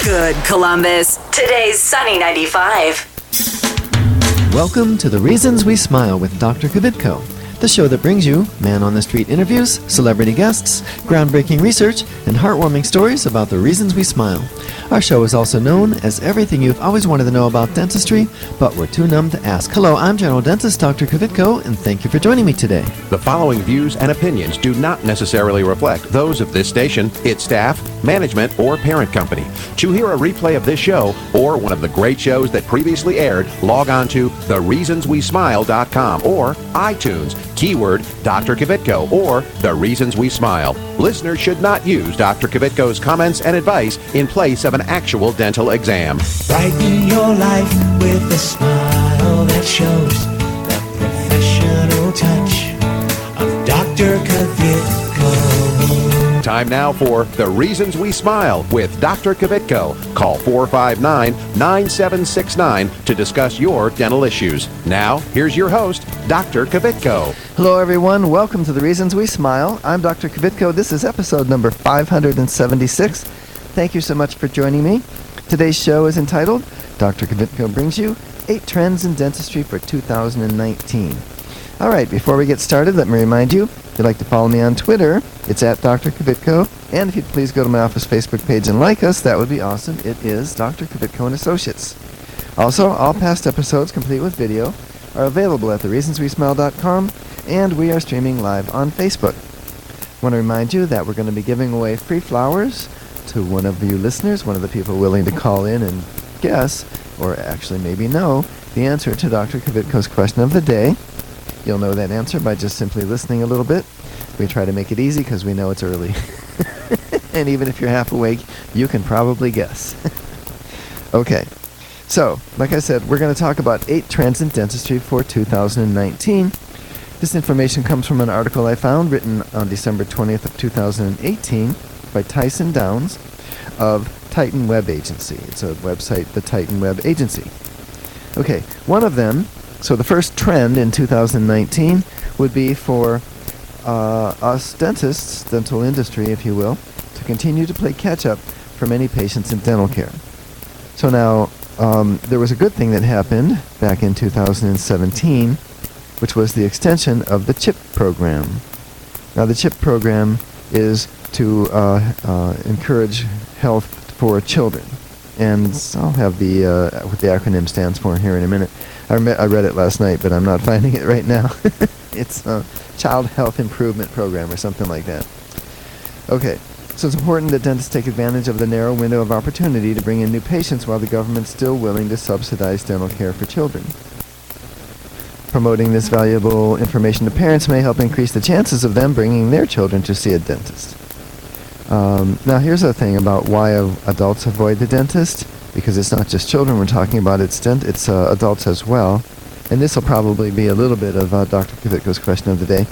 Good, Columbus. Today's sunny 95. Welcome to The Reasons We Smile with Dr. Kvitko, the show that brings you man-on-the-street interviews, celebrity guests, groundbreaking research, and heartwarming stories about the reasons we smile. Our show is also known as everything you've always wanted to know about dentistry, but we're too numb to ask. Hello, I'm General Dentist Dr. Kvitko, and thank you for joining me today. The following views and opinions do not necessarily reflect those of this station, its staff, management, or parent company. To hear a replay of this show or one of the great shows that previously aired, log on to thereasonswesmile.com or iTunes, keyword Dr. Kvitko or The Reasons We Smile. Listeners should not use Dr. Kvitko's comments and advice in place of an actual dental exam. Brighten your life with a smile that shows the professional touch of Dr. Kvitko. Time now for The Reasons We Smile with Dr. Kvitko. Call 459-9769 to discuss your dental issues. Now, here's your host, Dr. Kvitko. Hello, everyone. Welcome to The Reasons We Smile. I'm Dr. Kvitko. This is episode number 576. Thank you so much for joining me. Today's show is entitled, Dr. Kvitko brings you 8 Trends in Dentistry for 2019. All right, before we get started, let me remind you, if you'd like to follow me on Twitter, it's at Dr. Kvitko. And if you'd please go to my office Facebook page and like us, that would be awesome. It is Dr. Kvitko and Associates. Also, all past episodes, complete with video, are available at thereasonswesmile.com, and we are streaming live on Facebook. I want to remind you that we're going to be giving away free flowers to one of you listeners, one of the people willing to call in and guess, or actually maybe know, the answer to Dr. Kvitko's question of the day. You'll know that answer by just simply listening a little bit. We try to make it easy because we know it's early. And even if you're half awake, you can probably guess. Okay, so, like I said, we're going to talk about 8 trends in dentistry for 2019. This information comes from an article I found written on December 20th of 2018 by Tyson Downs of Titan Web Agency. It's a website, the Titan Web Agency. Okay, one of them, so the first trend in 2019 would be for us dentists, dental industry if you will, to continue to play catch-up for many patients in dental care. So now, there was a good thing that happened back in 2017, which was the extension of the CHIP program. Now the CHIP program is to encourage health for children. And I'll have what the acronym stands for here in a minute. I read it last night, but I'm not finding it right now. It's a Child Health Improvement Program or something like that. Okay, so it's important that dentists take advantage of the narrow window of opportunity to bring in new patients while the government's still willing to subsidize dental care for children. Promoting this valuable information to parents may help increase the chances of them bringing their children to see a dentist. Now here's the thing about why adults avoid the dentist, because it's not just children we're talking about, it's adults as well. And this will probably be a little bit of Dr. Kvitko's question of the day.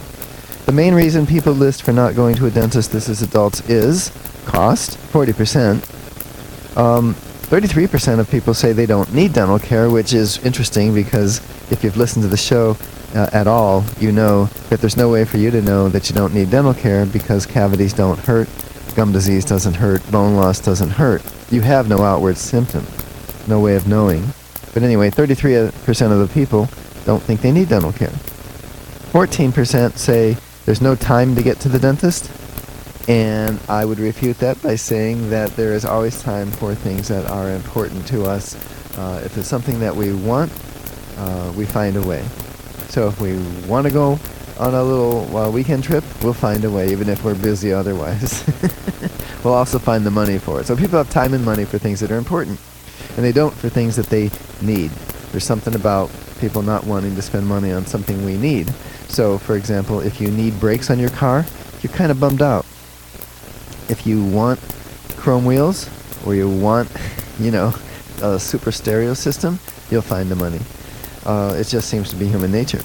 The main reason people list for not going to a dentist, this is adults, is cost, 40%. 33% of people say they don't need dental care, which is interesting because if you've listened to the show at all, you know that there's no way for you to know that you don't need dental care because cavities don't hurt, gum disease doesn't hurt, bone loss doesn't hurt. You have no outward symptom, no way of knowing. But anyway, 33% of the people don't think they need dental care. 14% say there's no time to get to the dentist, and I would refute that by saying that there is always time for things that are important to us. If it's something that we want, we find a way. So if we want to go on a little weekend trip, we'll find a way, even if we're busy otherwise. We'll also find the money for it. So people have time and money for things that are important, and they don't for things that they need. There's something about people not wanting to spend money on something we need. So, for example, if you need brakes on your car, you're kind of bummed out. If you want chrome wheels, or you want, a super stereo system, you'll find the money. It just seems to be human nature.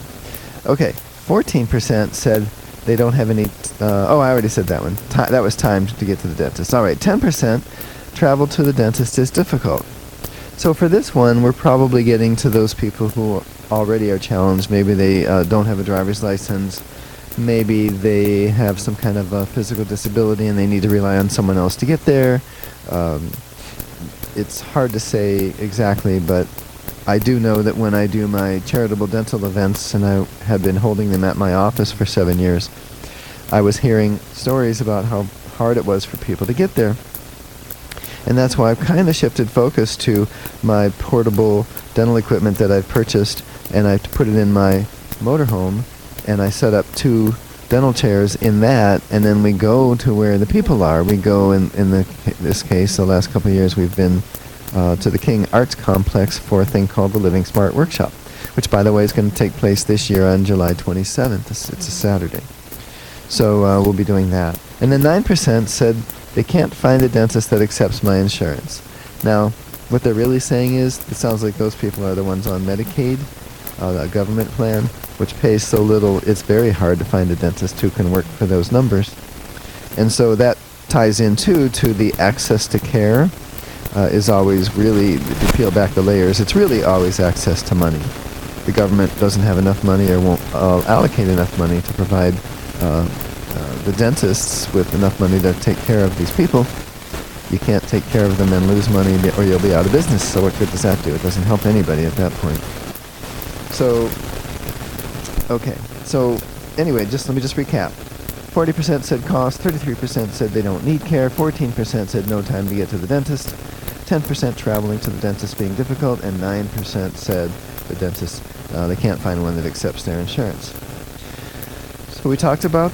Okay, 14% said they don't have any... I already said that one. That was time to get to the dentist. All right, 10% travel to the dentist is difficult. So for this one, we're probably getting to those people who already are challenged. Maybe they don't have a driver's license. Maybe they have some kind of a physical disability and they need to rely on someone else to get there. it's hard to say exactly, but I do know that when I do my charitable dental events, and I have been holding them at my office for 7 years, I was hearing stories about how hard it was for people to get there. And that's why I've kind of shifted focus to my portable dental equipment that I've purchased, and I put it in my motorhome, and I set up 2 dental chairs in that, and then we go to where the people are. We go, in this case, the last couple of years, we've been to the King Arts Complex for a thing called the Living Smart Workshop, which, by the way, is going to take place this year on July 27th. It's a Saturday. So we'll be doing that. And then 9% said they can't find a dentist that accepts my insurance. Now, what they're really saying is, it sounds like those people are the ones on Medicaid, a government plan, which pays so little, it's very hard to find a dentist who can work for those numbers. And so that ties in, too, to the access to care is always really, if you peel back the layers, it's really always access to money. The government doesn't have enough money or won't allocate enough money to provide the dentists with enough money to take care of these people. You can't take care of them and lose money, or you'll be out of business. So what good does that do? It doesn't help anybody at that point. So, okay. So, anyway, let me just recap. 40% said cost, 33% said they don't need care, 14% said no time to get to the dentist, 10% traveling to the dentist being difficult, and 9% said the dentist, they can't find one that accepts their insurance. So we talked about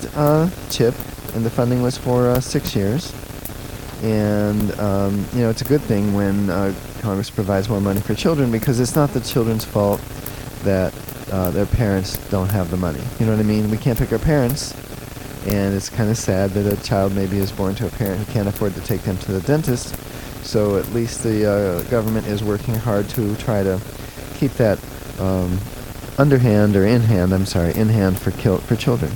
CHIP, and the funding was for 6 years. And, it's a good thing when Congress provides more money for children, because it's not the children's fault that their parents don't have the money. You know what I mean? We can't pick our parents, and it's kind of sad that a child maybe is born to a parent who can't afford to take them to the dentist. So at least the government is working hard to try to keep that in hand for children.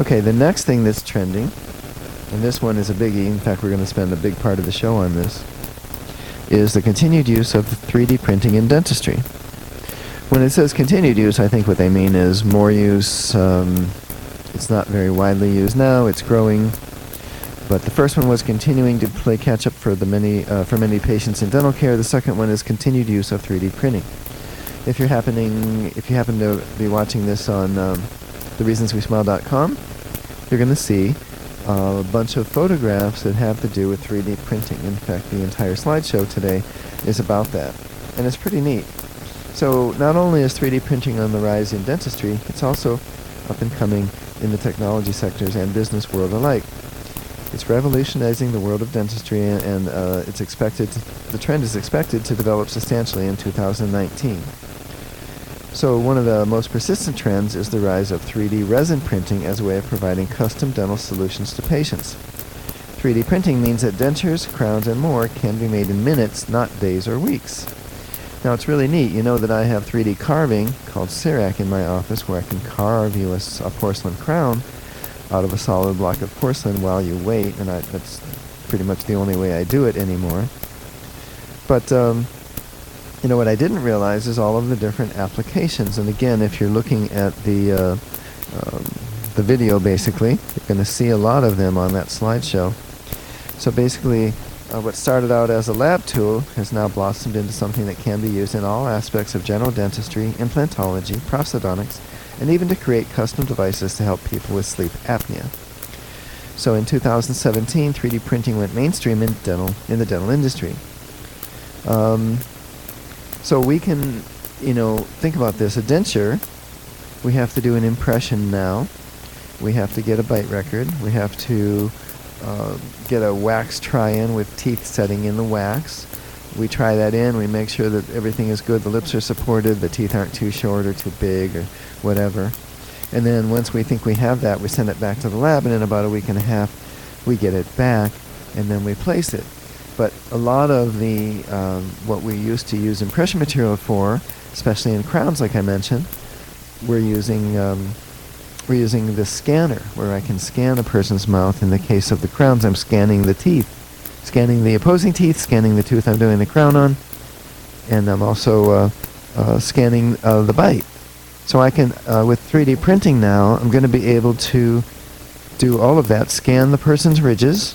Okay, the next thing that's trending, and this one is a biggie, in fact we're going to spend a big part of the show on this, is the continued use of 3D printing in dentistry. When it says continued use, I think what they mean is more use. It's not very widely used now, it's growing. But the first one was continuing to play catch up for many patients in dental care. The second one is continued use of 3D printing. If you happen to be watching this on thereasonswesmile.com, you're going to see a bunch of photographs that have to do with 3D printing. In fact, the entire slideshow today is about that, and it's pretty neat. So not only is 3D printing on the rise in dentistry, it's also up and coming in the technology sectors and business world alike. It's revolutionizing the world of dentistry, and the trend is expected to develop substantially in 2019. So one of the most persistent trends is the rise of 3D resin printing as a way of providing custom dental solutions to patients. 3D printing means that dentures, crowns, and more can be made in minutes, not days or weeks. Now it's really neat. You know that I have 3D carving called Cerac in my office, where I can carve you a porcelain crown out of a solid block of porcelain while you wait, and that's pretty much the only way I do it anymore. But what I didn't realize is all of the different applications. And again, if you're looking at the video, basically, you're going to see a lot of them on that slideshow. So basically, what started out as a lab tool has now blossomed into something that can be used in all aspects of general dentistry, implantology, prosthodontics, and even to create custom devices to help people with sleep apnea. So in 2017, 3D printing went mainstream in the dental industry. So we can, think about this. A denture, we have to do an impression now. We have to get a bite record. We have to get a wax try-in with teeth setting in the wax. We try that in. We make sure that everything is good. The lips are supported. The teeth aren't too short or too big or whatever. And then once we think we have that, we send it back to the lab, and in about a week and a half, we get it back, and then we place it. But a lot of the what we used to use impression material for, especially in crowns, like I mentioned, we're using the scanner, where I can scan a person's mouth. In the case of the crowns, I'm scanning the teeth, scanning the opposing teeth, scanning the tooth I'm doing the crown on, and I'm also scanning the bite. So I can, with 3D printing now, I'm going to be able to do all of that, scan the person's ridges,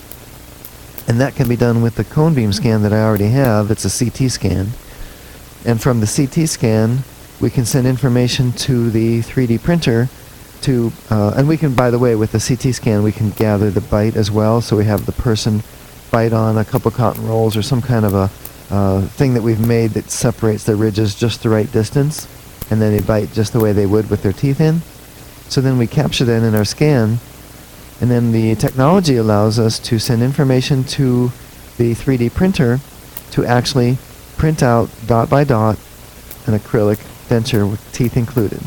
And that can be done with the cone beam scan that I already have. It's a CT scan. And from the CT scan, we can send information to the 3D printer to, and we can, by the way, with the CT scan, we can gather the bite as well. So we have the person bite on a couple cotton rolls or some kind of a thing that we've made that separates the ridges just the right distance. And then they bite just the way they would with their teeth in. So then we capture that in our scan. And then the technology allows us to send information to the 3D printer to actually print out dot by dot an acrylic denture with teeth included.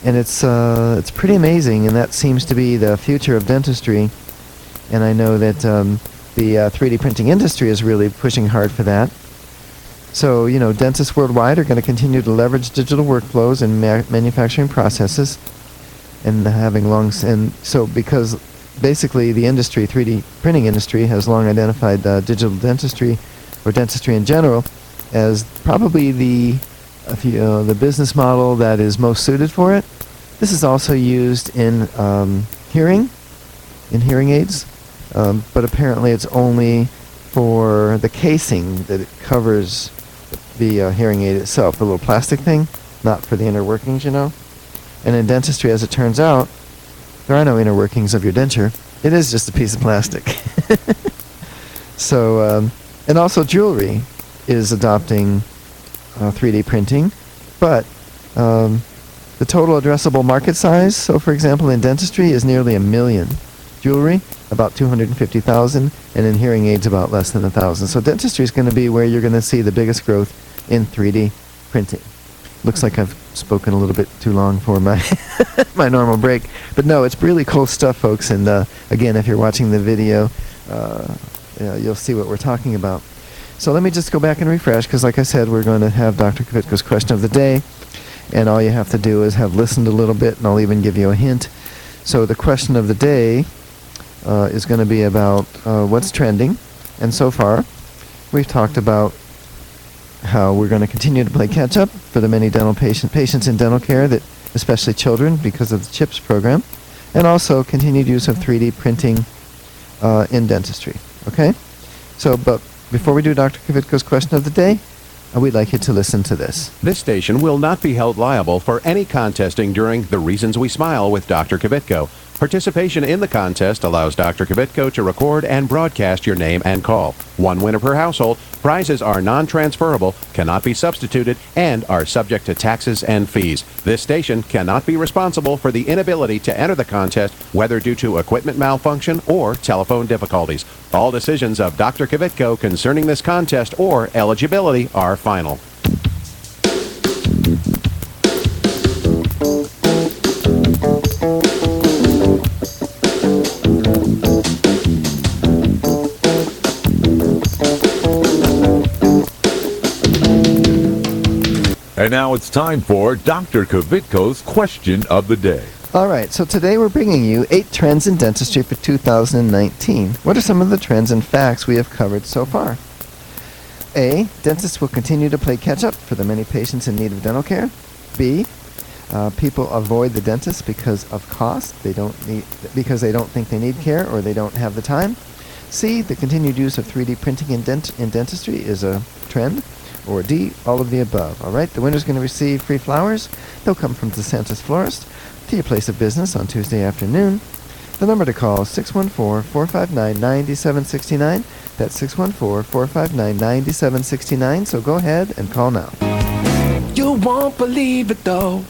And it's pretty amazing, and that seems to be the future of dentistry. And I know that the 3D printing industry is really pushing hard for that. So, dentists worldwide are going to continue to leverage digital workflows and manufacturing processes. And and so because basically the industry, 3D printing industry, has long identified digital dentistry, or dentistry in general, as probably the business model that is most suited for it. This is also used in hearing aids, but apparently it's only for the casing that it covers the hearing aid itself, the little plastic thing, not for the inner workings, And in dentistry, as it turns out, there are no inner workings of your denture. It is just a piece of plastic. So, and also jewelry is adopting 3D printing, but the total addressable market size, so for example in dentistry, is nearly 1 million. Jewelry, about 250,000, and in hearing aids, about less than 1,000. So dentistry is going to be where you're going to see the biggest growth in 3D printing. Looks like I've spoken a little bit too long for my my normal break. But no, it's really cool stuff, folks. And again, if you're watching the video, you'll see what we're talking about. So let me just go back and refresh, because like I said, we're going to have Dr. Kvitko's question of the day. And all you have to do is have listened a little bit, and I'll even give you a hint. So the question of the day is going to be about what's trending. And so far, we've talked about how we're going to continue to play catch-up for the many dental patients in dental care, that especially children, because of the CHIPS program, and also continued use of 3D printing in dentistry. Okay? So, but before we do Dr. Kvitko's question of the day, we'd like you to listen to this. This station will not be held liable for any contesting during The Reasons We Smile with Dr. Kvitko. Participation in the contest allows Dr. Kvitko to record and broadcast your name and call. One winner per household. Prizes are non-transferable, cannot be substituted, and are subject to taxes and fees. This station cannot be responsible for the inability to enter the contest, whether due to equipment malfunction or telephone difficulties. All decisions of Dr. Kvitko concerning this contest or eligibility are final. And now it's time for Dr. Kvitko's question of the day. All right, so today we're bringing you 8 trends in dentistry for 2019. What are some of the trends and facts we have covered so far? A, dentists will continue to play catch-up for the many patients in need of dental care. B, people avoid the dentist because of cost. Because they don't think they need care or they don't have the time. C, the continued use of 3D printing in dentistry is a trend. Or D, all of the above. All right, the winner's going to receive free flowers. They'll come from DeSantis Florist to your place of business on Tuesday afternoon. The number to call is 614-459-9769. That's 614-459-9769. So go ahead and call now. You won't believe it though.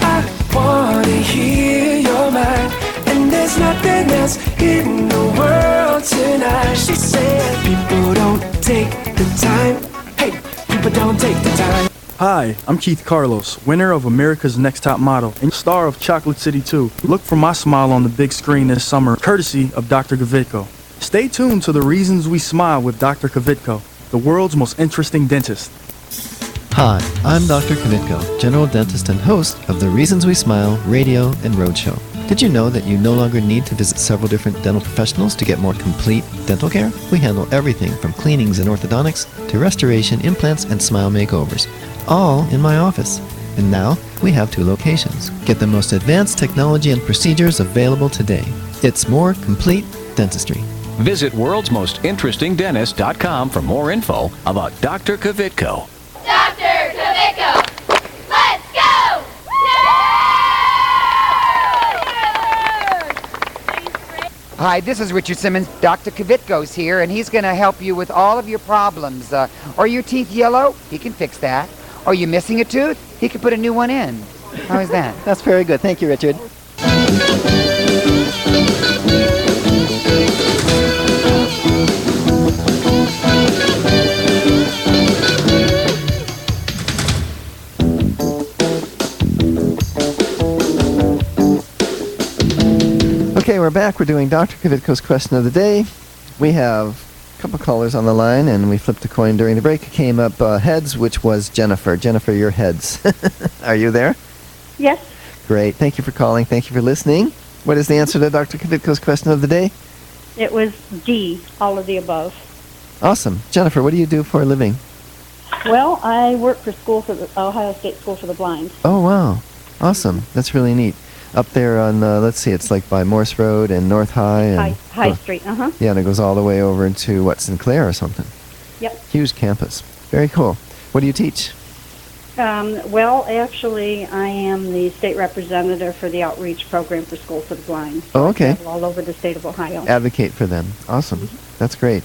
I wanna hear your mind, and there's nothing else in the world tonight. She said people don't take the time. Hey, people don't take the time. Hi, I'm Keith Carlos, winner of America's Next Top Model and star of Chocolate City 2. Look for my smile on the big screen this summer, courtesy of Dr. Kvitko. Stay tuned to The Reasons We Smile with Dr. Kvitko, the world's most interesting dentist. Hi, I'm Dr. Kvitko, general dentist and host of The Reasons We Smile radio and roadshow. Did you know that you no longer need to visit several different dental professionals to get more complete dental care? We handle everything from cleanings and orthodontics to restoration, implants, and smile makeovers, all in my office. And now we have 2 locations. Get the most advanced technology and procedures available today. It's more complete dentistry. Visit worldsmostinterestingdentist.com for more info about Dr. Kvitko. Dr. Kvitko, let's go! Hi, this is Richard Simmons. Dr. Kvitko's here, and he's going to help you with all of your problems. Are your teeth yellow? He can fix that. Are you missing a tooth? He can put a new one in. How is that? That's very good. Thank you, Richard. Okay, we're back. We're doing Dr. Kvitko's question of the day. We have a couple callers on the line, and we flipped a coin during the break. It came up heads, which was Jennifer. Jennifer, your heads. Are you there? Yes. Great. Thank you for calling. Thank you for listening. What is the answer to Dr. Kvitko's question of the day? It was D, all of the above. Awesome. Jennifer, what do you do for a living? Well, I work for the Ohio State School for the Blind. Oh, wow. Awesome. That's really neat. Up there on, let's see, it's like by Morse Road and North High. And High Street, uh-huh. Yeah, and it goes all the way over into, Sinclair or something. Yep. Huge campus. Very cool. What do you teach? Well, actually, I am the state representative for the outreach program for School for the Blind. Oh, okay. I travel all over the state of Ohio. Advocate for them. Awesome. That's great.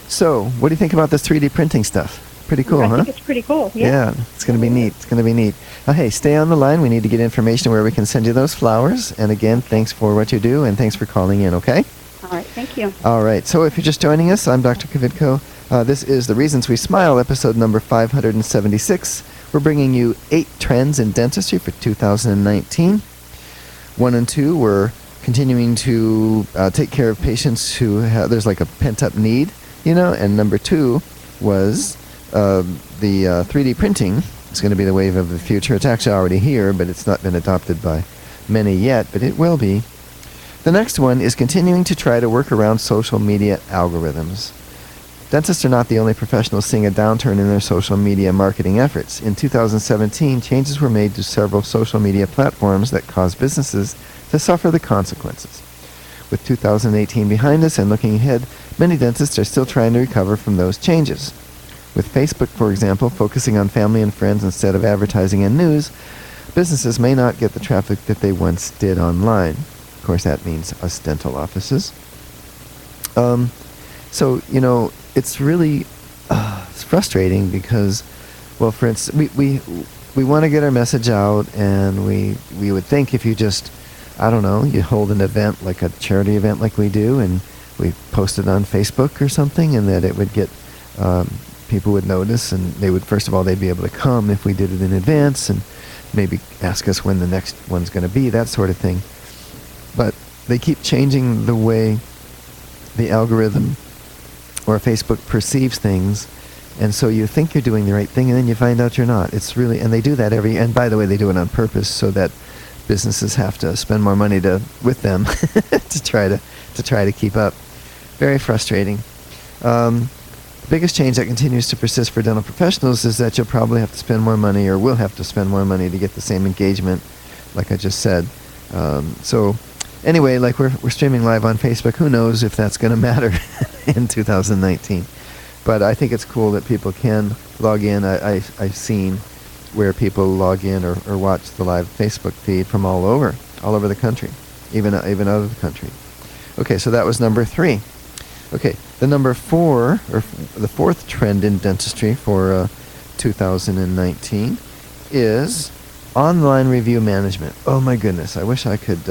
So, what do you think about this 3D printing stuff? Pretty cool, huh? I think it's pretty cool, Yeah, it's going to be neat. It's going to be neat. Hey, stay on the line. We need to get information where we can send you those flowers. And again, thanks for what you do, and thanks for calling in, okay? All right, thank you. All right, so if you're just joining us, I'm Dr. Kvitko. This is The Reasons We Smile, episode number 576. We're bringing you 8 trends in dentistry for 2019. 1 and 2, we're continuing to take care of patients who there's like a pent-up need, and number 2 was the 3D printing is going to be the wave of the future. It's actually already here, but it's not been adopted by many yet, but it will be. The next one is continuing to try to work around social media algorithms. Dentists are not the only professionals seeing a downturn in their social media marketing efforts. In 2017, changes were made to several social media platforms that caused businesses to suffer the consequences. With 2018 behind us and looking ahead, many dentists are still trying to recover from those changes. With Facebook, for example, focusing on family and friends instead of advertising and news, businesses may not get the traffic that they once did online. Of course, that means us dental offices. It's really it's frustrating because, well, for instance, we want to get our message out, and we would think if you just, you hold an event, like a charity event like we do, and we post it on Facebook or something, and that it would get, people would notice, and they'd be able to come if we did it in advance, and maybe ask us when the next one's going to be, that sort of thing. But they keep changing the way the algorithm or Facebook perceives things, and so you think you're doing the right thing, and then you find out you're not. It's really, and they do that and by the way, they do it on purpose so that businesses have to spend more money with them to try to keep up. Very frustrating. The biggest change that continues to persist for dental professionals is that you'll probably have to spend more money, or will have to spend more money to get the same engagement, like I just said. So anyway, like we're streaming live on Facebook. Who knows if that's going to matter in 2019? But I think it's cool that people can log in. I've seen where people log in or watch the live Facebook feed from all over the country, even out of the country. Okay, so that was number 3. Okay, the number 4, or the 4th trend in dentistry for 2019 is online review management. Oh my goodness, I wish I could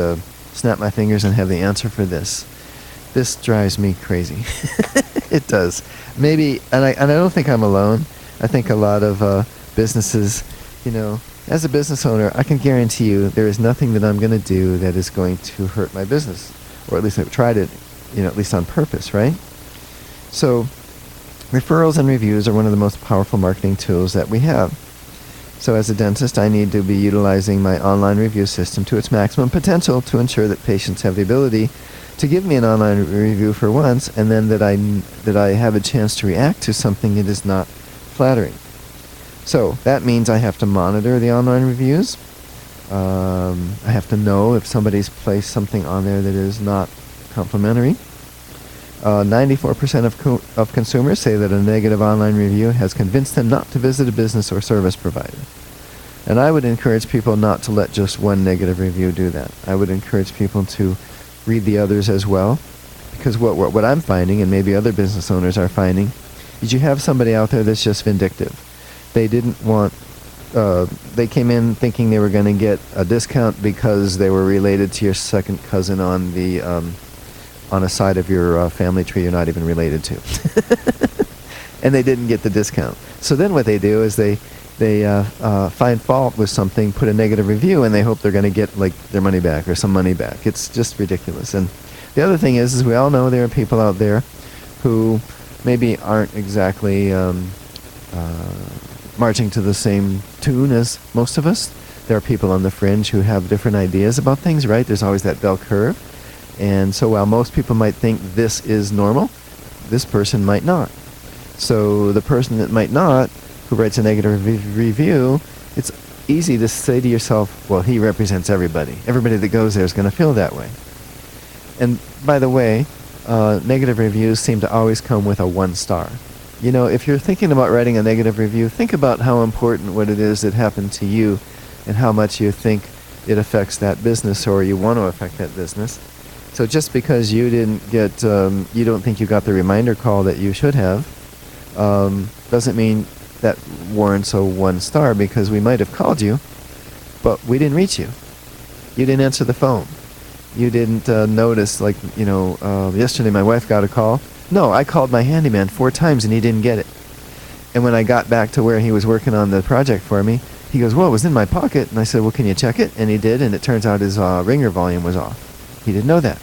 snap my fingers and have the answer for this. This drives me crazy. It does. Maybe, and I don't think I'm alone. I think a lot of businesses, as a business owner, I can guarantee you there is nothing that I'm going to do that is going to hurt my business, or at least I've tried it, at least on purpose, right? So, referrals and reviews are one of the most powerful marketing tools that we have. So as a dentist, I need to be utilizing my online review system to its maximum potential to ensure that patients have the ability to give me an online review for once, and then that I have a chance to react to something that is not flattering. So that means I have to monitor the online reviews. I have to know if somebody's placed something on there that is not complimentary. 94% of consumers say that a negative online review has convinced them not to visit a business or service provider. And I would encourage people not to let just one negative review do that. I would encourage people to read the others as well, because what I'm finding, and maybe other business owners are finding, is you have somebody out there that's just vindictive. They didn't want, they came in thinking they were going to get a discount because they were related to your second cousin on the, on a side of your family tree you're not even related to. And they didn't get the discount. So then what they do is they find fault with something, put a negative review, and they hope they're going to get like their money back or some money back. It's just ridiculous. And the other thing is we all know there are people out there who maybe aren't exactly marching to the same tune as most of us. There are people on the fringe who have different ideas about things, right? There's always that bell curve. And so while most people might think this is normal, this person might not. So the person that might not, who writes a negative review, it's easy to say to yourself, well, he represents everybody. Everybody that goes there is going to feel that way. And by the way, negative reviews seem to always come with a 1 star. You know, if you're thinking about writing a negative review, think about how important what it is that happened to you and how much you think it affects that business or you want to affect that business. So just because you didn't get, you don't think you got the reminder call that you should have, doesn't mean that warrants a 1 star, because we might have called you, but we didn't reach you. You didn't answer the phone. You didn't notice, like, you know, yesterday my wife got a call. No, I called my handyman 4 times and he didn't get it. And when I got back to where he was working on the project for me, he goes, well, it was in my pocket. And I said, well, can you check it? And he did, and it turns out his ringer volume was off. He didn't know that.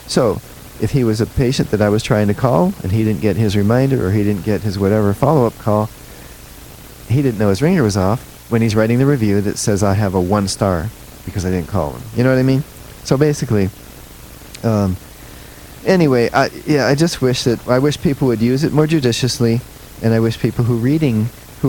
So if he was a patient that I was trying to call and he didn't get his reminder or he didn't get his whatever follow-up call, he didn't know his ringer was off when he's writing the review that says I have a 1 star because I didn't call him. You know what I mean? So basically, anyway, I just wish people would use it more judiciously, and I wish people who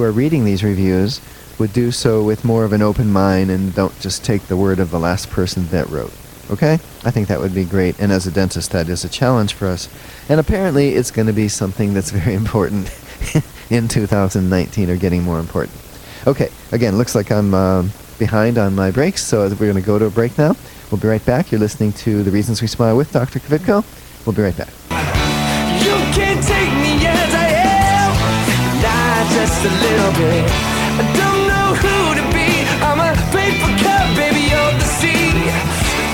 are reading these reviews would do so with more of an open mind and don't just take the word of the last person that wrote. Okay? I think that would be great, and as a dentist, that is a challenge for us. And apparently, it's going to be something that's very important in 2019, or getting more important. Okay, again, looks like I'm behind on my breaks, so we're going to go to a break now. We'll be right back. You're listening to The Reasons We Smile with Dr. Kvitko. We'll be right back. You can take me as I am, not just a little bit. I don't know who to be. I'm a paper cup, baby, of the sea.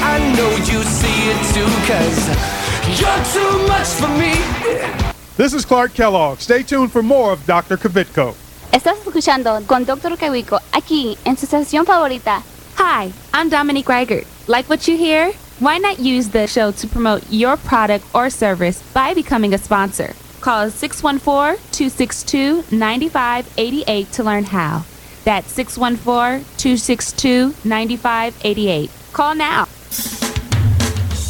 I know you see it too, 'cause you're too much for me. This is Clark Kellogg. Stay tuned for more of Dr. Kvitko. Estás escuchando con Dr. Kvitko aquí en su estación favorita. Hi, I'm Dominique Reichert. Like what you hear? Why not use the show to promote your product or service by becoming a sponsor? Call 614-262-9588 to learn how. That's 614-262-9588. Call now.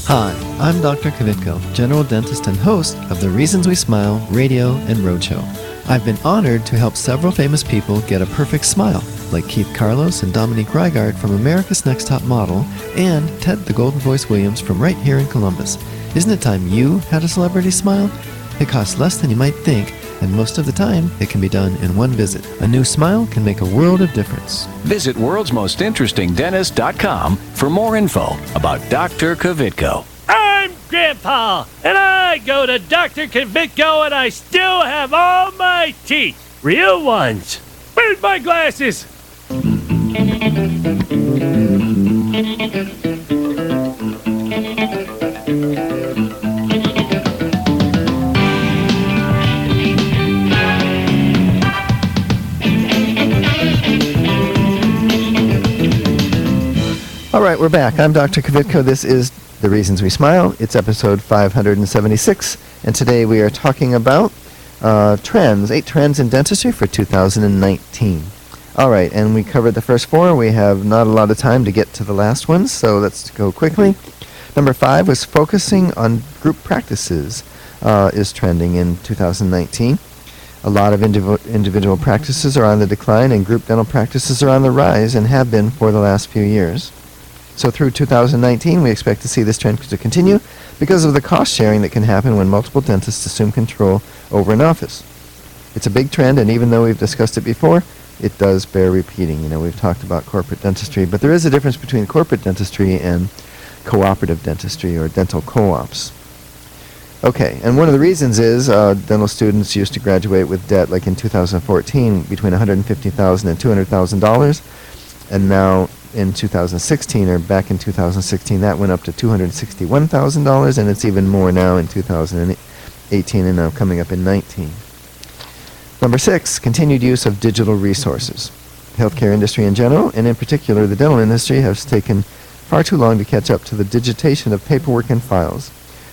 Hi, I'm Dr. Kvitko, General Dentist and host of the Reasons We Smile radio and roadshow. I've been honored to help several famous people get a perfect smile, like Keith Carlos and Dominique Reigard from America's Next Top Model, and Ted the Golden Voice Williams from right here in Columbus. Isn't it time you had a celebrity smile? It costs less than you might think, and most of the time, it can be done in one visit. A new smile can make a world of difference. Visit worldsmostinterestingdentist.com for more info about Dr. Kvitko. I'm Grandpa, and I go to Dr. Kvitko, and I still have all my teeth. Real ones. Where's my glasses? All right, we're back. I'm Dr. Kvitko. This is The Reasons We Smile. It's episode 576, and today we are talking about trends, 8 trends in dentistry for 2019. All right, and we covered the first 4. We have not a lot of time to get to the last ones, so let's go quickly. Number 5 was focusing on group practices is trending in 2019. A lot of individual practices are on the decline, and group dental practices are on the rise and have been for the last few years. So through 2019, we expect to see this trend to continue because of the cost sharing that can happen when multiple dentists assume control over an office. It's a big trend, and even though we've discussed it before, it does bear repeating. We've talked about corporate dentistry, but there is a difference between corporate dentistry and cooperative dentistry or dental co-ops. Okay, and one of the reasons is dental students used to graduate with debt, like in 2014, between $150,000 and $200,000, and now in 2016, or back in 2016, that went up to $261,000, and it's even more now in 2018 and now coming up in 19. Number 6, continued use of digital resources. Healthcare industry in general, and in particular the dental industry, has taken far too long to catch up to the digitation of paperwork and files.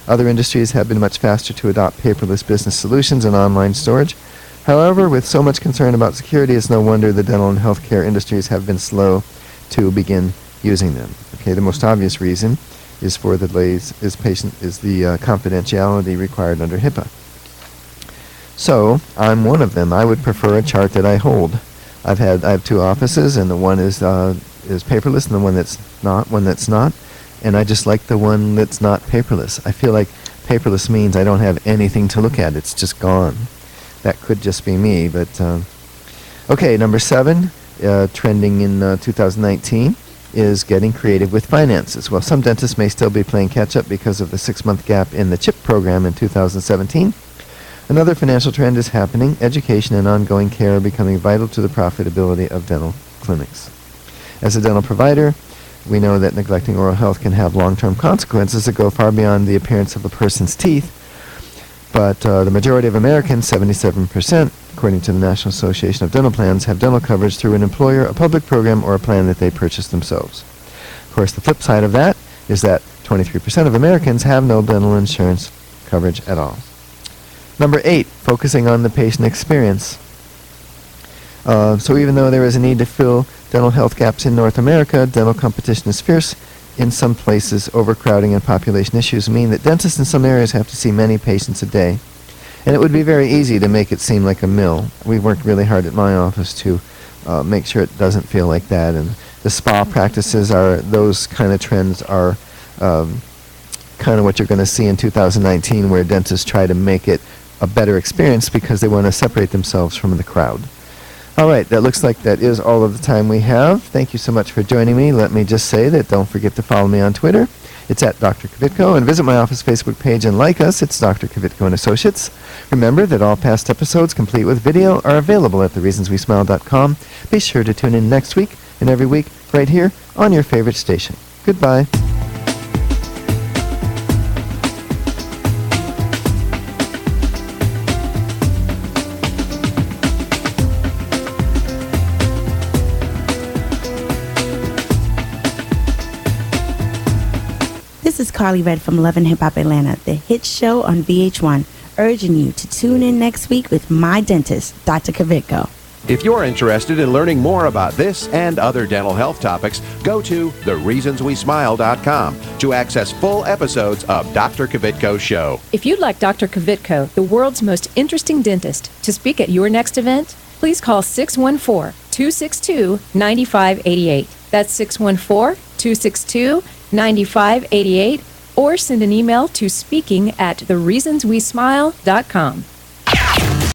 Other industries have been much faster to adopt paperless business solutions and online storage. However, with so much concern about security, it's no wonder the dental and healthcare industries have been slow to begin using them. Okay, the most obvious reason is for the delays is the confidentiality required under HIPAA. So I'm one of them. I would prefer a chart that I hold. I have 2 offices, and the one is paperless, and the one that's not, and I just like the one that's not paperless. I feel like paperless means I don't have anything to look at. It's just gone. That could just be me, but okay. Number 7, trending in 2019, is getting creative with finances. Well, some dentists may still be playing catch-up because of the 6-month gap in the CHIP program in 2017. Another financial trend is happening. Education and ongoing care are becoming vital to the profitability of dental clinics. As a dental provider, we know that neglecting oral health can have long-term consequences that go far beyond the appearance of a person's teeth. But the majority of Americans, 77%, according to the National Association of Dental Plans, have dental coverage through an employer, a public program, or a plan that they purchase themselves. Of course, the flip side of that is that 23% of Americans have no dental insurance coverage at all. Number 8, focusing on the patient experience. So even though there is a need to fill dental health gaps in North America, dental competition is fierce. In some places, overcrowding and population issues mean that dentists in some areas have to see many patients a day. And it would be very easy to make it seem like a mill. We worked really hard at my office to make sure it doesn't feel like that. And the spa practices those kind of trends are kind of what you're going to see in 2019, where dentists try to make it a better experience because they want to separate themselves from the crowd. All right, that looks like that is all of the time we have. Thank you so much for joining me. Let me just say that don't forget to follow me on Twitter. It's at Dr. Kvitko, and visit my office Facebook page and like us. It's Dr. Kvitko and Associates. Remember that all past episodes, complete with video, are available at thereasonswesmile.com. Be sure to tune in next week and every week right here on your favorite station. Goodbye. This is Carly Red from Love and Hip Hop Atlanta, the hit show on VH1, urging you to tune in next week with my dentist, Dr. Kvitko. If you're interested in learning more about this and other dental health topics, go to thereasonswesmile.com to access full episodes of Dr. Kvitko's show. If you'd like Dr. Kvitko, the world's most interesting dentist, to speak at your next event, please call 614-262-9588. That's 614-262-9588, or send an email to speaking@thereasonswesmile.com.